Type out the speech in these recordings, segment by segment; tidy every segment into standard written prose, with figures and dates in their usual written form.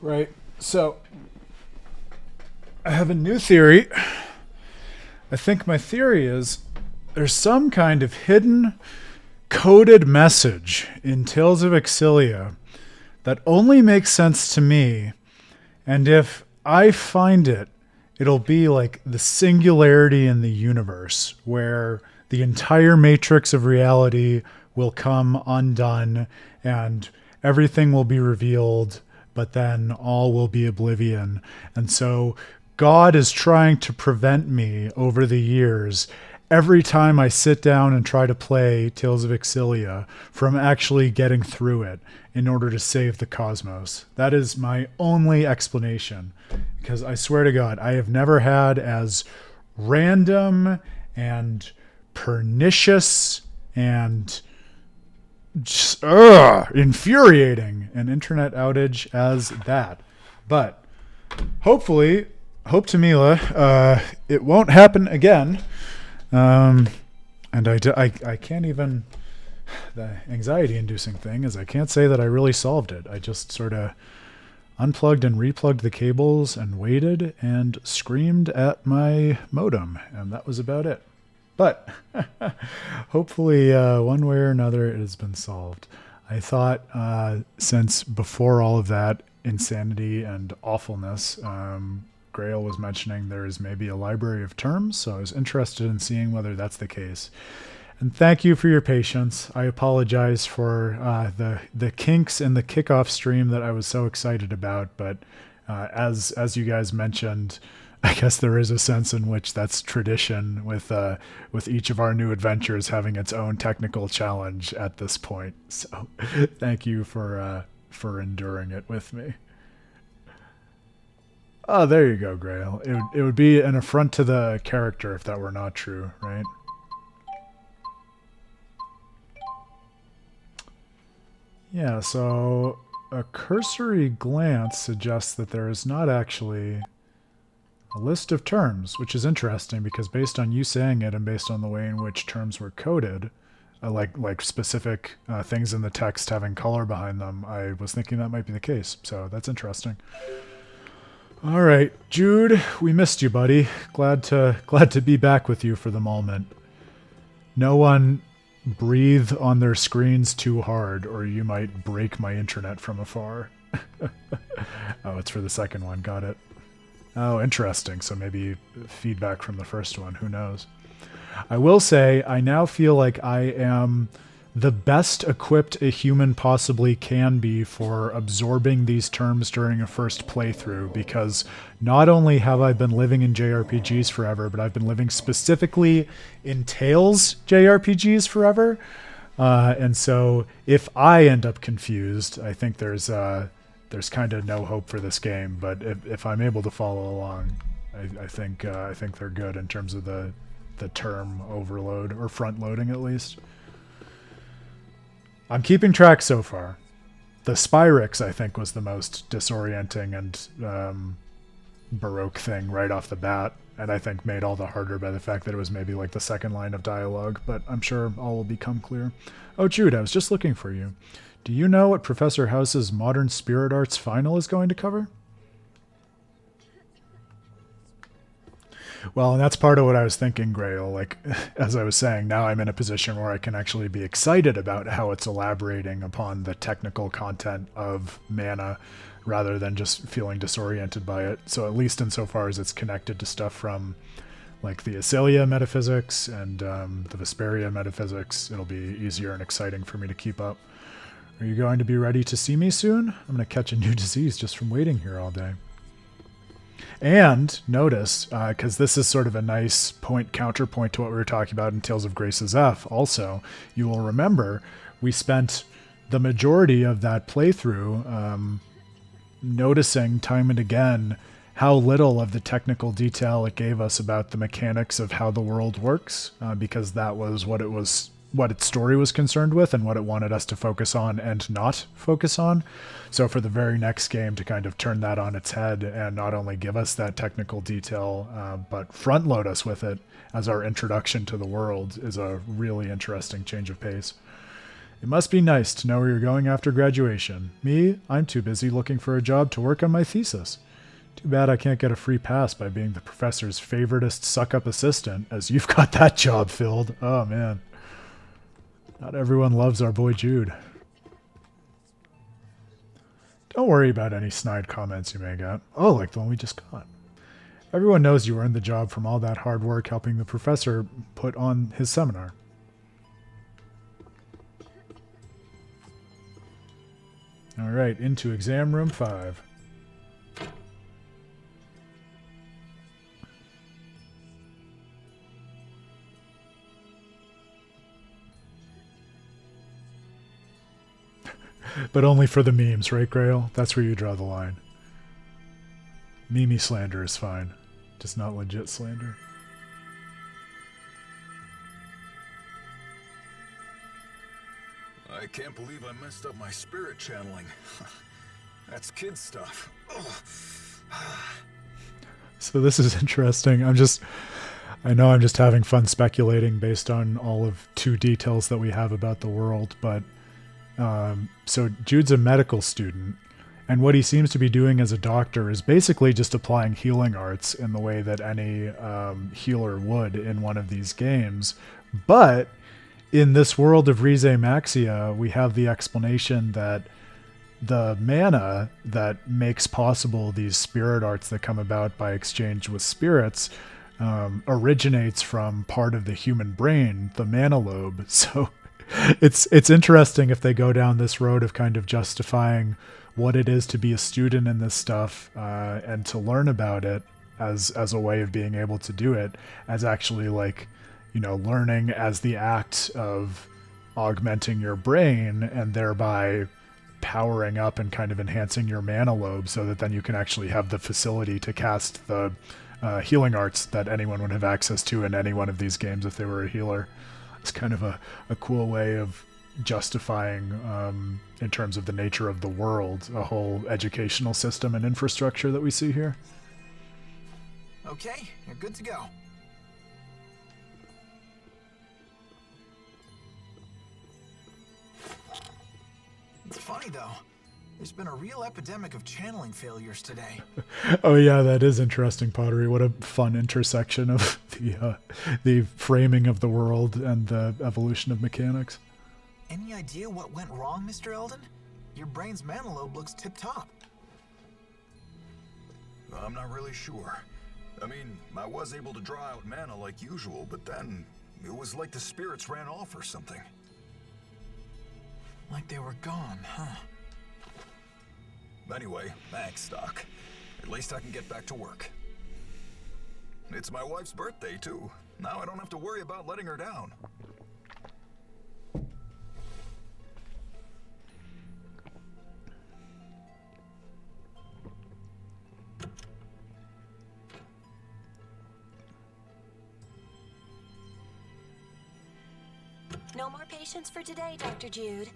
Right. So, I have a new theory. I think my theory is there's some kind of hidden coded message in Tales of Xillia that only makes sense to me. And if I find it, it'll be like the singularity in the universe where the entire matrix of reality will come undone and everything will be revealed, but then all will be oblivion. And so God is trying to prevent me over the years, every time I sit down and try to play Tales of Xillia, from actually getting through it in order to save the cosmos. That is my only explanation. Because I swear to God, I have never had as random and pernicious and just, infuriating an internet outage as that. But hopefully, hope to Mila, it won't happen again. And I can't even, the anxiety-inducing thing is I can't say that I really solved it. I just sort of unplugged and replugged the cables and waited and screamed at my modem, and that was about it. But hopefully, one way or another, it has been solved. I thought, since before all of that insanity and awfulness, Grail was mentioning there is maybe a library of terms, so I was interested in seeing whether that's the case. And thank you for your patience. I apologize for the kinks in the kickoff stream that I was so excited about, but as you guys mentioned, I guess there is a sense in which that's tradition with each of our new adventures having its own technical challenge at this point. So thank you for enduring it with me. Oh, there you go, Grail. It would be an affront to the character if that were not true, right? Yeah, so a cursory glance suggests that there is not actually a list of terms, which is interesting because based on you saying it and based on the way in which terms were coded, like specific things in the text having color behind them, I was thinking that might be the case. So that's interesting. All right, Jude, we missed you, buddy. Glad to be back with you for the moment. No one breathe on their screens too hard, or you might break my internet from afar. Oh, it's for the second one. Got it. Oh, interesting. So maybe feedback from the first one. Who knows? I will say I now feel like I am the best equipped a human possibly can be for absorbing these terms during a first playthrough, because not only have I been living in JRPGs forever, but I've been living specifically in Tales JRPGs forever. And so if I end up confused, I think there's kind of no hope for this game. But if I'm able to follow along, I think they're good in terms of the term overload, or front loading at least. I'm keeping track so far. The Spyrix, I think, was the most disorienting and Baroque thing right off the bat, and I think made all the harder by the fact that it was maybe like the second line of dialogue, but I'm sure all will become clear. Oh, Jude, I was just looking for you. Do you know what Professor House's Modern Spirit Arts final is going to cover? Well, and that's part of what I was thinking, Grail. Like, as I was saying, now I'm in a position where I can actually be excited about how it's elaborating upon the technical content of mana rather than just feeling disoriented by it. So at least insofar as it's connected to stuff from like the Xillia metaphysics and the Vesperia metaphysics, it'll be easier and exciting for me to keep up. Are you going to be ready to see me soon? I'm going to catch a new disease just from waiting here all day. And notice, because this is sort of a nice counterpoint to what we were talking about in Tales of Grace's F, also, you will remember we spent the majority of that playthrough noticing time and again how little of the technical detail it gave us about the mechanics of how the world works, because that was what its story was concerned with and what it wanted us to focus on and not focus on. So for the very next game to kind of turn that on its head and not only give us that technical detail, but front load us with it as our introduction to the world is a really interesting change of pace. It must be nice to know where you're going after graduation. Me, I'm too busy looking for a job to work on my thesis. Too bad I can't get a free pass by being the professor's favoritist suck-up assistant, as you've got that job filled. Oh, man. Not everyone loves our boy Jude. Don't worry about any snide comments you may get. Oh, like the one we just got. Everyone knows you earned the job from all that hard work helping the professor put on his seminar. All right, into exam room 5. But only for the memes, right, Grail? That's where you draw the line. Meme slander is fine. Just not legit slander. I can't believe I messed up my spirit channeling. That's kid stuff. So this is interesting. I know I'm just having fun speculating based on all of 2 details that we have about the world, but so Jude's a medical student, and what he seems to be doing as a doctor is basically just applying healing arts in the way that any healer would in one of these games. But in this world of Rise Maxia, we have the explanation that the mana that makes possible these spirit arts that come about by exchange with spirits originates from part of the human brain, the mana lobe. So it's interesting if they go down this road of kind of justifying what it is to be a student in this stuff and to learn about it as a way of being able to do it, as actually like, you know, learning as the act of augmenting your brain and thereby powering up and kind of enhancing your mana lobe so that then you can actually have the facility to cast the healing arts that anyone would have access to in any one of these games if they were a healer. It's kind of a cool way of justifying, in terms of the nature of the world, a whole educational system and infrastructure that we see here. Okay, you're good to go. It's funny though. There's been a real epidemic of channeling failures today. Oh yeah, that is interesting, Pottery. What a fun intersection of the framing of the world and the evolution of mechanics. Any idea what went wrong, Mr. Eldon? Your brain's mana lobe looks tip-top. I'm not really sure. I mean, I was able to draw out mana like usual, but then it was like the spirits ran off or something. Like they were gone, huh? Anyway, thanks, Doc. At least I can get back to work. It's my wife's birthday, too. Now I don't have to worry about letting her down. No more patients for today, Dr. Jude.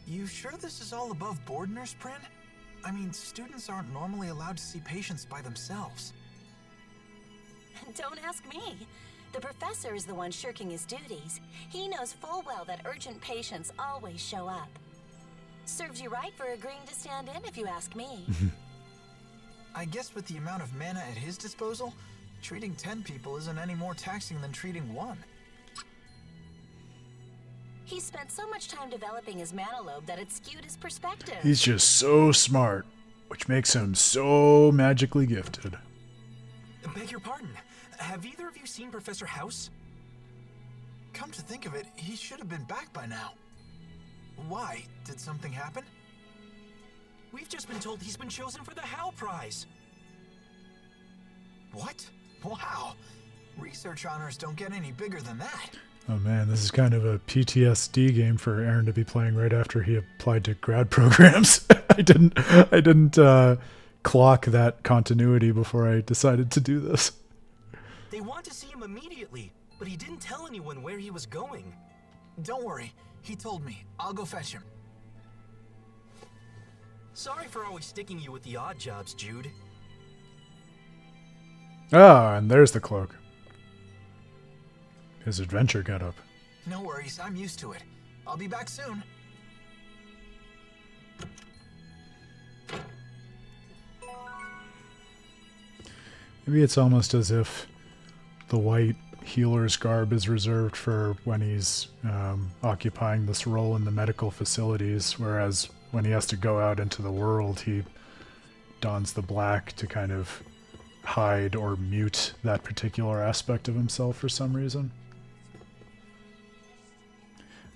You sure this is all above board, Nurse Prin? I mean, students aren't normally allowed to see patients by themselves. Don't ask me. The professor is the one shirking his duties. He knows full well that urgent patients always show up. Serves you right for agreeing to stand in, if you ask me. I guess with the amount of mana at his disposal, treating 10 people isn't any more taxing than treating 1. He's spent so much time developing his mana lobe that it skewed his perspective. He's just so smart, which makes him so magically gifted. Beg your pardon. Have either of you seen Professor House? Come to think of it, he should have been back by now. Why? Did something happen? We've just been told he's been chosen for the Hal Prize. What? Wow. Research honors don't get any bigger than that. Oh man, this is kind of a PTSD game for Aaron to be playing right after he applied to grad programs. I didn't clock that continuity before I decided to do this. They want to see him immediately, but he didn't tell anyone where he was going. Don't worry, he told me. I'll go fetch him. Sorry for always sticking you with the odd jobs, Jude. Ah, and there's the cloak. his adventure getup. No worries, I'm used to it. I'll be back soon. Maybe it's almost as if the white healer's garb is reserved for when he's occupying this role in the medical facilities, whereas when he has to go out into the world, he dons the black to kind of hide or mute that particular aspect of himself for some reason.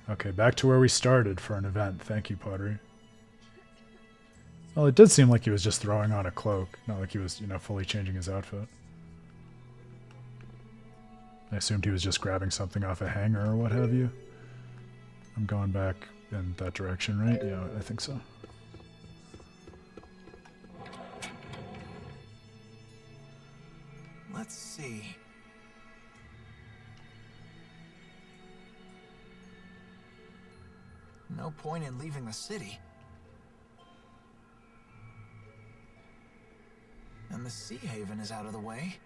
Okay, back to where we started for an event. Thank you, Pottery. Well, it did seem like he was just throwing on a cloak, not like he was, fully changing his outfit. I assumed he was just grabbing something off a hanger or what have you. I'm going back in that direction, right? Yeah, I think so. Let's see. No point in leaving the city. And the Sea Haven is out of the way.